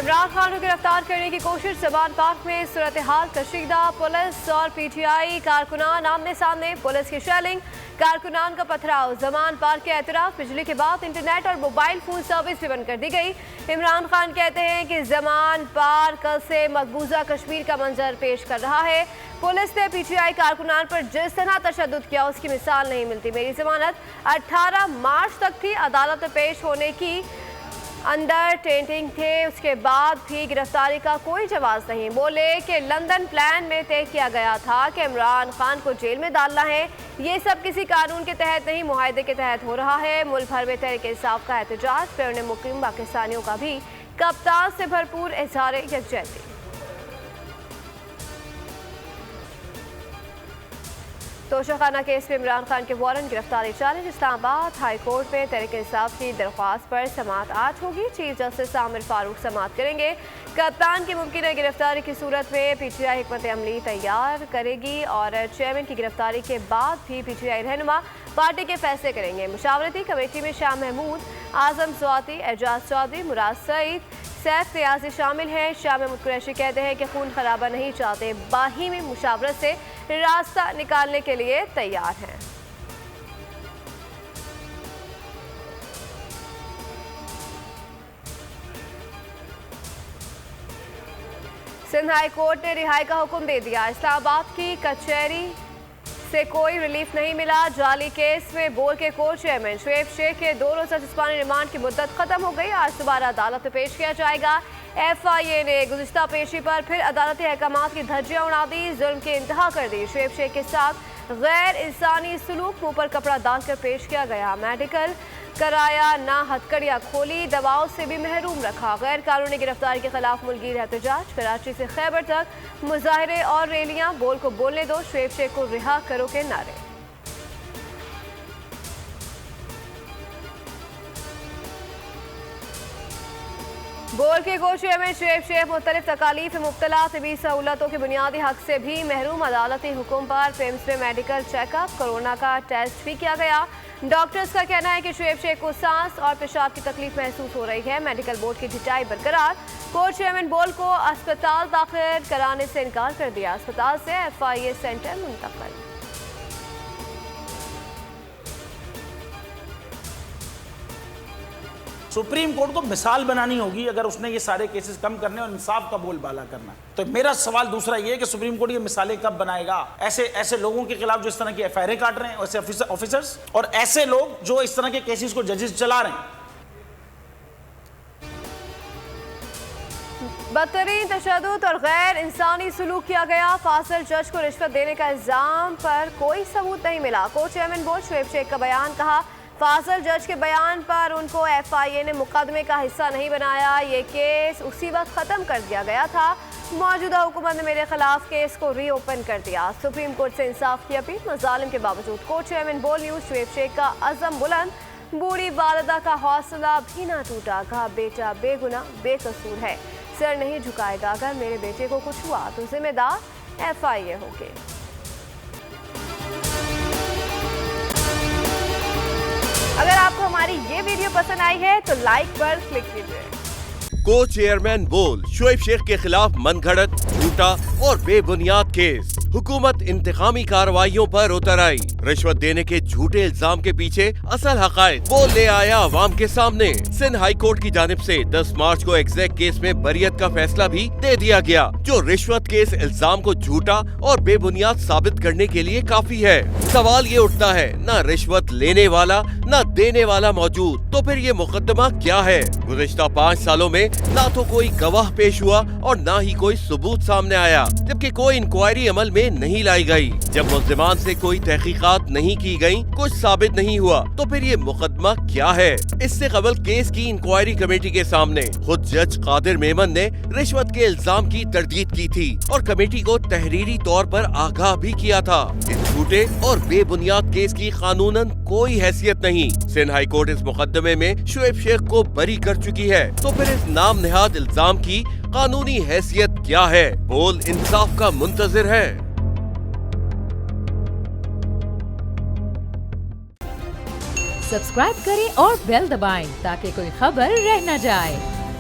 इमरान खान को गिरफ्तार करने की कोशिश, जमान पार्क में सूरत हाल कशीदा। पुलिस और पीटीआई कारकुनान आमने सामने, पुलिस की शेलिंग, कारकुनान का पथराव। जमान पार्क के एतराफ बिजली के बाद इंटरनेट और मोबाइल फोन सर्विस भी बंद कर दी गई। इमरान खान कहते हैं कि जमान पार्क कल से मकबूजा कश्मीर का मंजर पेश कर रहा है। पुलिस ने पीटीआई कारकुनान पर जिस तरह तशद्दुद किया उसकी मिसाल नहीं मिलती। मेरी जमानत 18 मार्च तक थी, अदालत में पेश होने की अंडर टेंटिंग थे, उसके बाद भी गिरफ्तारी का कोई जवाब नहीं। बोले कि लंदन प्लान में तय किया गया था कि इमरान खान को जेल में डालना है। ये सब किसी कानून के तहत नहीं, मुआहदे के तहत हो रहा है। मुल्क भर में तहरीक इंसाफ का एहतजाज, फिर मुकीम पाकिस्तानियों का भी कप्तान से भरपूर इजहार यकजहती। तोशाखाना केस में इमरान खान के वारंट गिरफ्तारी चैलेंज। इस्लामाबाद हाई कोर्ट में तहरीक इंसाफ की दरख्वास्त पर समाअत आज होगी। चीफ जस्टिस आमिर फारूक समाअत करेंगे। कप्तान की मुमकिन गिरफ्तारी की सूरत में पीटीआई हिकमत अमली तैयार करेगी और चेयरमैन की गिरफ्तारी के बाद भी पीटीआई रहनुमा पार्टी के फैसले करेंगे। मुशावरती कमेटी में शाह महमूद, आजम स्वाति, एजाज चौधरी, मुराद सईद, सैफ रियाजी शामिल हैं। शाह महमूद कुरैशी कहते हैं कि खून खराबा नहीं चाहते, बाहिमी मुशावरत से रास्ता निकालने के लिए तैयार हैं। सिंध हाई कोर्ट ने रिहाई का हुक्म दे दिया। इस्लामाबाद की कचहरी से कोई रिलीफ नहीं मिला। जाली केस में बोर्ड के को चेयरमैन शुएब शेख के 2 रोज़ा जिस्मानी रिमांड की मुद्दत खत्म हो गई। आज दोबारा अदालत में पेश किया जाएगा। FIA ने गुज़िश्ता पेशी पर फिर अदालती अहकामात की धज्जियां उड़ा दी, जुल्म की इंतहा कर दी। शुएब शेख के साथ गैर इंसानी सलूक, मुंह पर कपड़ा डालकर पेश किया गया। मेडिकल कराया ना, हथकड़ियाँ खोली, दवाओं से भी महरूम रखा। गैर कानूनी गिरफ्तारी के खिलाफ मुल्कीर एहतजाज, कराची से खैबर तक मुजाहरे और रैलियाँ। बोल को बोलने दो, शुएब शेख को रिहा करो के नारे। बोर्ड के को चेयरमैन शुएब शेख मुख्तलिफ तकालीफ में मुब्तला, तबी सहूलतों के बुनियादी हक से भी महरूम। अदालती हुक्म पर पेम्स में मेडिकल चेकअप, कोरोना का टेस्ट भी किया गया। डॉक्टर्स का कहना है कि शुएब शेख को सांस और पेशाब की तकलीफ महसूस हो रही है। मेडिकल बोर्ड की ढिटाई बरकरार। कोर्ट चेयरमैन बोल को अस्पताल दाखिल कराने से इनकार कर दिया। अस्पताल से FIA सेंटर मुंतकिल। सुप्रीम कोर्ट को मिसाल बनानी होगी अगर उसने ये सारे केसेस कम करने और इंसाफ का बोलबाला करना। तो मेरा सवाल दूसरा ये है कि सुप्रीम कोर्ट ये मिसालें कब बनाएगा? ऐसे लोगों के खिलाफ जो इस तरह की FIR काट रहे हैं, ऐसे ऑफिसर्स और ऐसे लोग जो इस तरह के केसेस को जजेस चला रहे हैं। बदतरीन तशद्दुद और गैर इंसानी सलूक किया गया। फासिल जज को रिश्वत देने का इल्जाम पर कोई सबूत नहीं मिला। को चेयरमैन बोर्ड शुएब शेख का बयान, कहा फासिल जज के बयान पर उनको FIA ने मुकदमे का हिस्सा नहीं बनाया। ये केस उसी वक्त ख़त्म कर दिया गया था। मौजूदा हुकूमत ने मेरे खिलाफ केस को रीओपन कर दिया। सुप्रीम कोर्ट से इंसाफ की अपील, मजालिम के बावजूद को चेयरमैन बोल न्यूज़ शुएब शेख का अज़म बुलंद। बूढ़ी वालिदा का हौसला भी ना टूटा, कहा बेटा बेगुनाह बेकसूर है, सर नहीं झुकाएगा। अगर मेरे बेटे को कुछ हुआ तो जिम्मेदार FIA होगी। अगर आपको हमारी ये वीडियो पसंद आई है तो लाइक पर क्लिक कीजिए। को चेयरमैन बोल शुएब शेख के खिलाफ मनगढ़ंत, झूठा और बेबुनियाद केस। हुकूमत इंतकामी कार्रवाइयों पर उतर आई। रिश्वत देने के झूठे इल्जाम के पीछे असल हकायक वो ले आया अवाम के सामने। सिंध हाई कोर्ट की जानिब से 10 मार्च को एग्जैक्ट केस में बरियत का फैसला भी दे दिया गया, जो रिश्वत केस इल्जाम को झूठा और बेबुनियाद साबित करने के लिए काफी है। सवाल ये उठता है, न रिश्वत लेने वाला न देने वाला मौजूद, तो फिर ये मुकदमा क्या है? गुज़िश्ता 5 सालों में ना तो कोई गवाह पेश हुआ और ना ही कोई सबूत सामने आया, जबकि कोई इंक्वायरी अमल में नहीं लाई गई। जब मुल्ज़िमान से कोई तहकीकात नहीं की गई, कुछ साबित नहीं हुआ, तो फिर ये मुकदमा क्या है? इससे कबल केस की इंक्वायरी कमेटी के सामने खुद जज कादिर मेमन ने रिश्वत के इल्जाम की तरदीद की थी और कमेटी को तहरीरी तौर पर आगाह भी किया था। इस झूठे और बेबुनियाद केस की कानूनन कोई हैसियत नहीं। सिंध हाई कोर्ट इस मुकदमे में शुएब शेख को बरी कर चुकी है, तो फिर इस नाम नेहाद इल्जाम की कानूनी हैसियत क्या है? बोल इंसाफ का मुंतजिर है। सब्सक्राइब करें और बेल दबाएं ताकि कोई खबर रह न जाए।